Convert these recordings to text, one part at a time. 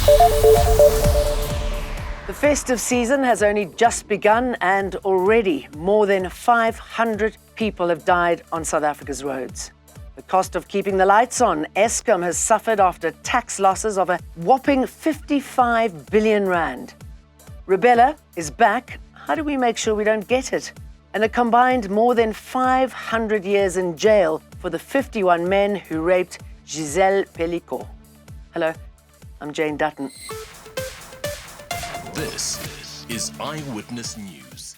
The festive season has only just begun and already more than 500 people have died on South Africa's roads. The cost of keeping the lights on, Eskom has suffered after tax losses of a whopping 55 billion rand. Rubella is back. How do we make sure we don't get it? And a combined more than 500 years in jail for the 51 men who raped Giselle Pelicot. Hello, I'm Jane Dutton. This is Eyewitness News.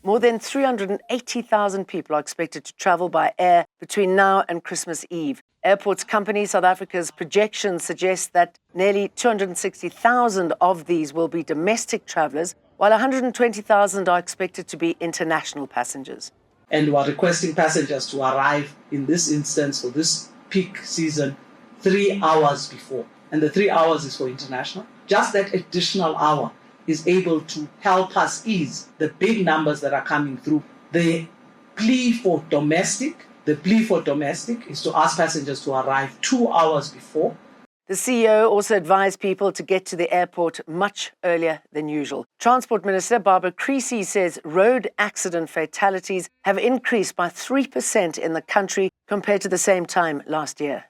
More than 380,000 people are expected to travel by air between now and Christmas Eve. Airports Company South Africa's projections suggest that nearly 260,000 of these will be domestic travellers, while 120,000 are expected to be international passengers. And we're requesting passengers to arrive in this instance for this peak season 3 hours before. And the 3 hours is for international. Just that additional hour is able to help us ease the big numbers that are coming through. The plea for domestic is to ask passengers to arrive 2 hours before. The CEO also advised people to get to the airport much earlier than usual. Transport Minister Barbara Creecy says road accident fatalities have increased by 3% in the country compared to the same time last year.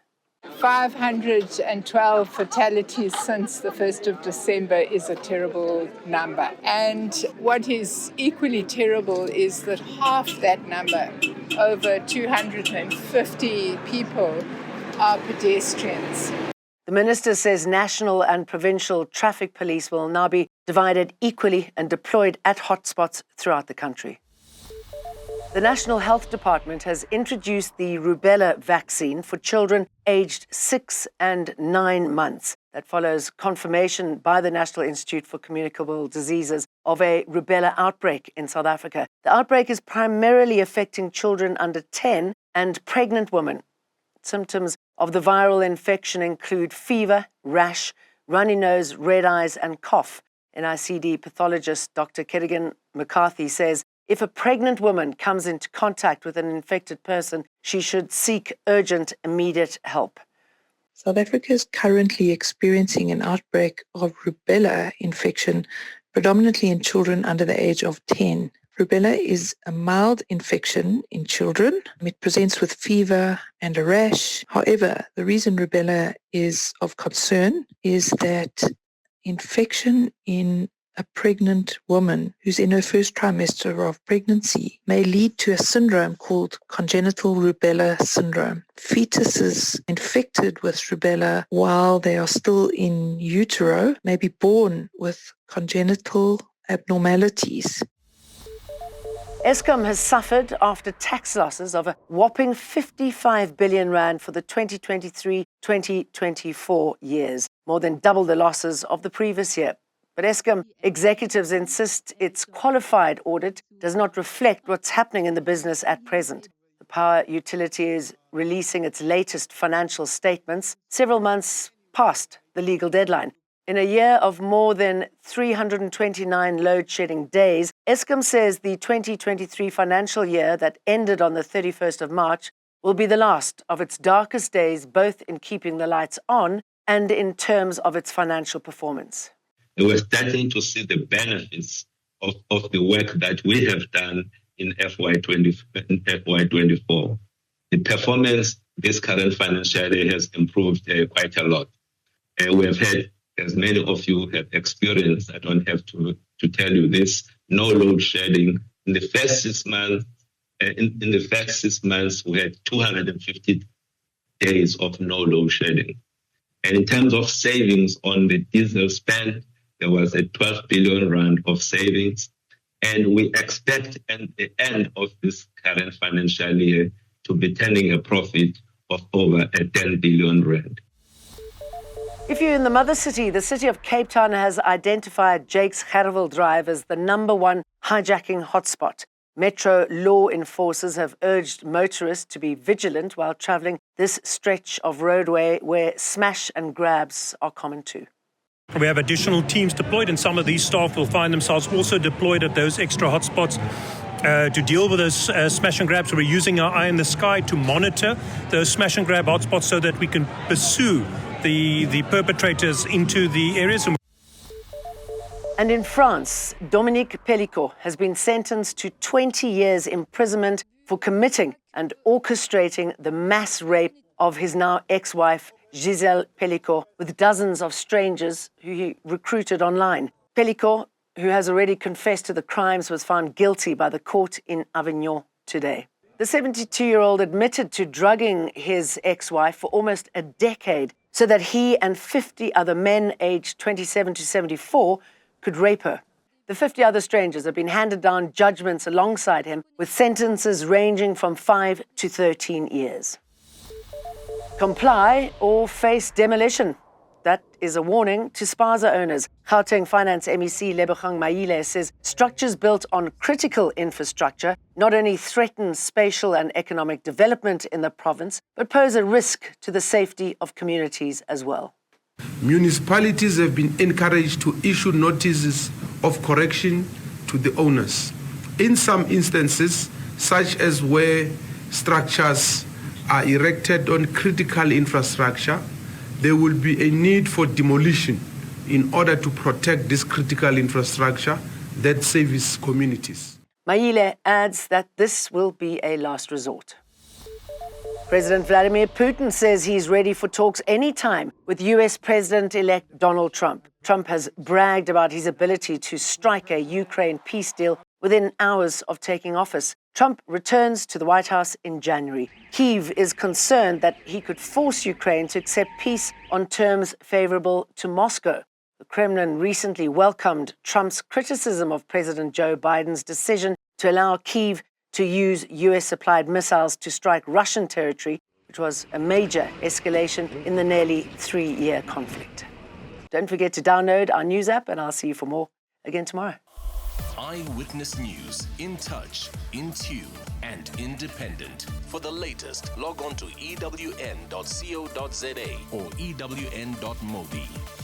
512 fatalities since the 1st of December is a terrible number. And what is equally terrible is that half that number, over 250 people, are pedestrians. The minister says national and provincial traffic police will now be divided equally and deployed at hotspots throughout the country. The National Health Department has introduced the Rubella vaccine for children aged 6 and 9 months. That follows confirmation by the National Institute for Communicable Diseases of a Rubella outbreak in South Africa. The outbreak is primarily affecting children under 10 and pregnant women. Symptoms of the viral infection include fever, rash, runny nose, red eyes, and cough. NICD pathologist Dr. Kerrigan McCarthy says if a pregnant woman comes into contact with an infected person, she should seek urgent, immediate help. South Africa is currently experiencing an outbreak of rubella infection, predominantly in children under the age of 10. Rubella is a mild infection in children. It presents with fever and a rash. However, the reason rubella is of concern is that infection in a pregnant woman who's in her first trimester of pregnancy may lead to a syndrome called congenital rubella syndrome. Fetuses infected with rubella while they are still in utero may be born with congenital abnormalities. Eskom has suffered after tax losses of a whopping 55 billion rand for the 2023-2024 years, more than double the losses of the previous year. But Eskom executives insist its qualified audit does not reflect what's happening in the business at present. The power utility is releasing its latest financial statements several months past the legal deadline. In a year of more than 329 load-shedding days, Eskom says the 2023 financial year that ended on the 31st of March will be the last of its darkest days, both in keeping the lights on and in terms of its financial performance. We're starting to see the benefits of the work that we have done in FY24. The performance this current financial year has improved quite a lot. We have had, as many of you have experienced, I don't have to tell you this, no load shedding. In the first 6 months, we had 250 days of no load shedding. And in terms of savings on the diesel spend, there was a 12 billion rand of savings. And we expect at the end of this current financial year to be turning a profit of over 10 billion rand. If you're in the mother city, the city of Cape Town has identified Jakes Gerwel Drive as the #1 hijacking hotspot. Metro law enforcers have urged motorists to be vigilant while travelling this stretch of roadway where smash and grabs are common too. We have additional teams deployed, and some of these staff will find themselves also deployed at those extra hotspots to deal with those smash and grabs. We're using our eye in the sky to monitor those smash and grab hotspots so that we can pursue the perpetrators into the areas. And in France, Dominique Pellicot has been sentenced to 20 years imprisonment for committing and orchestrating the mass rape of his now ex-wife, Gisèle Pellicot, with dozens of strangers who he recruited online. Pellicot, who has already confessed to the crimes, was found guilty by the court in Avignon today. The 72-year-old admitted to drugging his ex-wife for almost a decade so that he and 50 other men aged 27 to 74 could rape her. The 50 other strangers have been handed down judgments alongside him, with sentences ranging from 5 to 13 years. Comply or face demolition. That is a warning to spaza owners. Gauteng Finance MEC Lebogang Maile says structures built on critical infrastructure not only threaten spatial and economic development in the province, but pose a risk to the safety of communities as well. Municipalities have been encouraged to issue notices of correction to the owners. In some instances, such as where structures are erected on critical infrastructure, there will be a need for demolition in order to protect this critical infrastructure that serves communities. Maile adds that this will be a last resort. President Vladimir Putin says he's ready for talks anytime with US President-elect Donald Trump. Trump has bragged about his ability to strike a Ukraine peace deal within hours of taking office. Trump returns to the White House in January. Kyiv is concerned that he could force Ukraine to accept peace on terms favorable to Moscow. The Kremlin recently welcomed Trump's criticism of President Joe Biden's decision to allow Kyiv to use US-supplied missiles to strike Russian territory, which was a major escalation in the nearly 3-year conflict. Don't forget to download our news app, and I'll see you for more again tomorrow. Eyewitness News, in touch, in tune, and independent. For the latest, log on to ewn.co.za or ewn.mobi.